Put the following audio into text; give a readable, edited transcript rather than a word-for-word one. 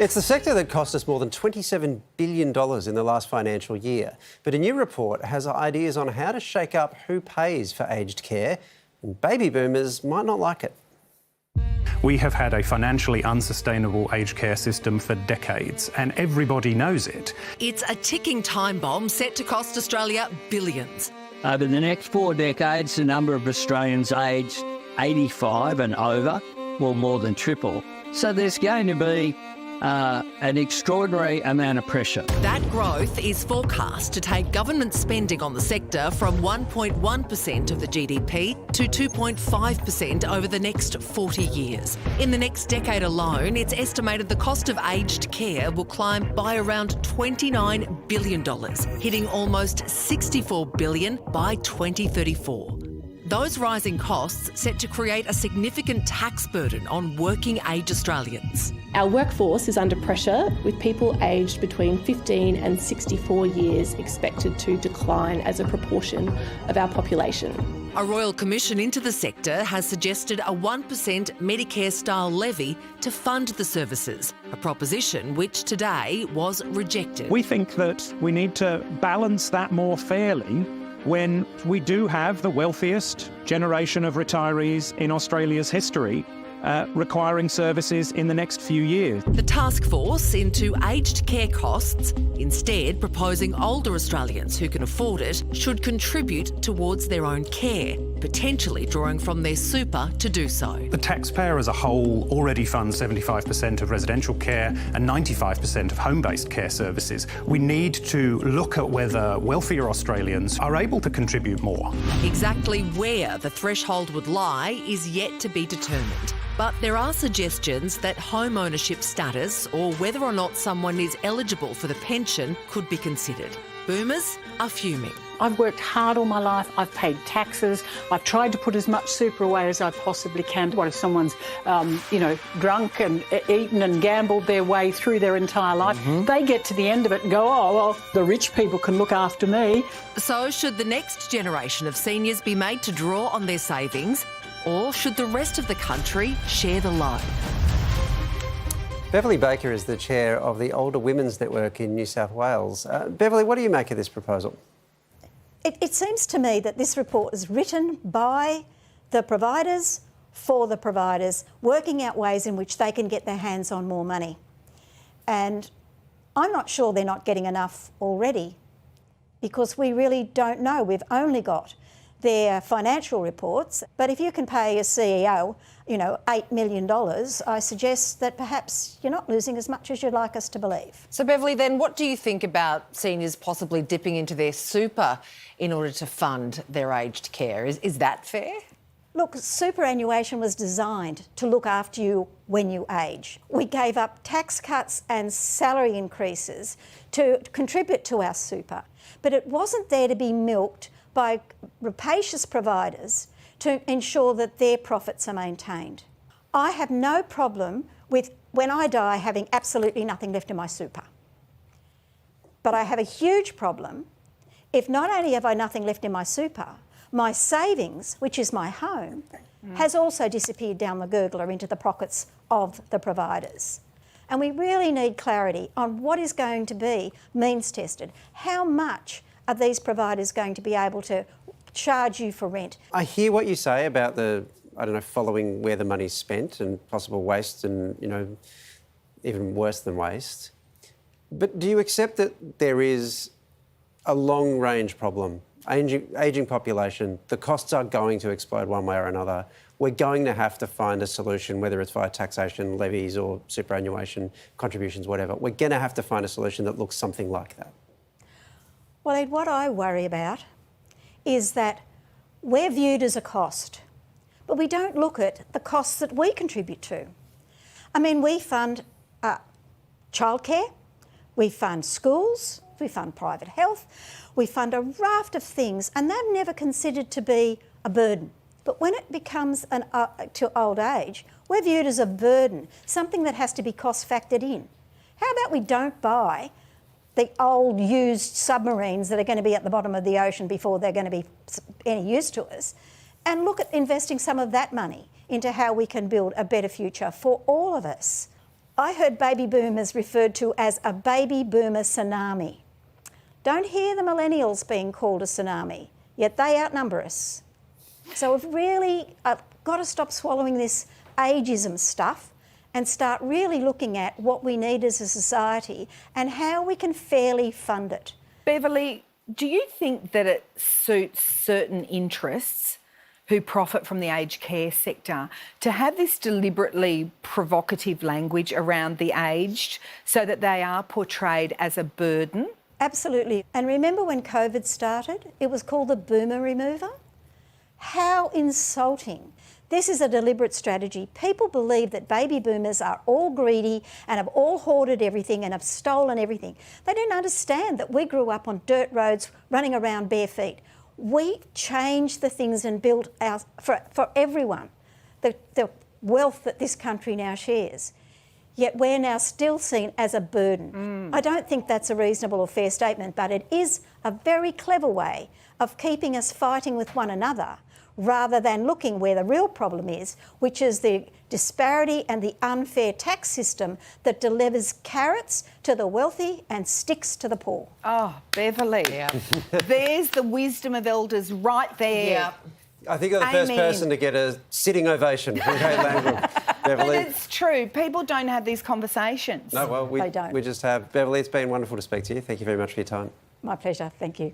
It's the sector that cost us more than $27 billion in the last financial year. But a new report has ideas on how to shake up who pays for aged care, and baby boomers might not like it. We have had a financially unsustainable aged care system for decades, and everybody knows it. It's a ticking time bomb set to cost Australia billions. Over the next 4 decades, the number of Australians aged 85 and over will more than triple. So there's going to be an extraordinary amount of pressure. That growth is forecast to take government spending on the sector from 1.1% of the GDP to 2.5% over the next 40 years. In the next decade alone, it's estimated the cost of aged care will climb by around $29 billion, hitting almost $64 billion by 2034. Those rising costs set to create a significant tax burden on working age Australians. Our workforce is under pressure, with people aged between 15 and 64 years expected to decline as a proportion of our population. A royal commission into the sector has suggested a 1% Medicare-style levy to fund the services, a proposition which today was rejected. We think that we need to balance that more fairly when we do have the wealthiest generation of retirees in Australia's history requiring services in the next few years. The task force into aged care costs, instead proposing older Australians who can afford it should contribute towards their own care, potentially drawing from their super to do so. The taxpayer as a whole already funds 75% of residential care and 95% of home-based care services. We need to look at whether wealthier Australians are able to contribute more. Exactly where the threshold would lie is yet to be determined. But there are suggestions that home ownership status or whether or not someone is eligible for the pension could be considered. Boomers are fuming. I've worked hard all my life, I've paid taxes, I've tried to put as much super away as I possibly can. What if someone's, drunk and eaten and gambled their way through their entire life? They get to the end of it and go, oh, well, the rich people can look after me. So should the next generation of seniors be made to draw on their savings, or should the rest of the country share the load? Beverly Baker is the chair of the Older Women's Network in New South Wales. Beverly, what do you make of this proposal? It seems to me that this report is written by the providers, for the providers, working out ways in which they can get their hands on more money. And I'm not sure they're not getting enough already, because we really don't know. We've only got their financial reports. But if you can pay a CEO, $8 million, I suggest that perhaps you're not losing as much as you'd like us to believe. So, Beverly, then what do you think about seniors possibly dipping into their super in order to fund their aged care? Is that fair? Look, superannuation was designed to look after you when you age. We gave up tax cuts and salary increases to contribute to our super, but it wasn't there to be milked by rapacious providers to ensure that their profits are maintained. I have no problem with, when I die, having absolutely nothing left in my super. But I have a huge problem if not only have I nothing left in my super, my savings, which is my home, has also disappeared down the gurgler into the pockets of the providers. And we really need clarity on what is going to be means tested. How much are these providers going to be able to charge you for rent? I hear what you say about following where the money's spent and possible waste and, even worse than waste. But do you accept that there is a long-range problem? Ageing population, the costs are going to explode one way or another. We're going to have to find a solution, whether it's via taxation, levies or superannuation, contributions, whatever. We're going to have to find a solution that looks something like that. Well, Ed, what I worry about is that we're viewed as a cost, but we don't look at the costs that we contribute to. I mean, we fund childcare, we fund schools, we fund private health, we fund a raft of things, and they're never considered to be a burden. But when it becomes to old age, we're viewed as a burden, something that has to be cost factored in. How about we don't buy the old used submarines that are going to be at the bottom of the ocean before they're going to be any use to us, and look at investing some of that money into how we can build a better future for all of us. I heard baby boomers referred to as a baby boomer tsunami. Don't hear the millennials being called a tsunami, yet they outnumber us. So we've really got to stop swallowing this ageism stuff and start really looking at what we need as a society and how we can fairly fund it. Beverly, do you think that it suits certain interests who profit from the aged care sector to have this deliberately provocative language around the aged so that they are portrayed as a burden? Absolutely. And remember when COVID started? It was called the boomer remover. How insulting. This is a deliberate strategy. People believe that baby boomers are all greedy and have all hoarded everything and have stolen everything. They don't understand that we grew up on dirt roads running around bare feet. We changed the things and built for everyone the wealth that this country now shares. Yet we're now still seen as a burden. I don't think that's a reasonable or fair statement, but it is a very clever way of keeping us fighting with one another rather than looking where the real problem is, which is the disparity and the unfair tax system that delivers carrots to the wealthy and sticks to the poor. Oh, Beverly. Yeah. There's the wisdom of elders right there. Yeah. I think you're the first Amen. person to get a sitting ovation from Kate Langdon, Beverly. But it's true. People don't have these conversations. No, well, They don't. we just have. Beverly, it's been wonderful to speak to you. Thank you very much for your time. My pleasure. Thank you.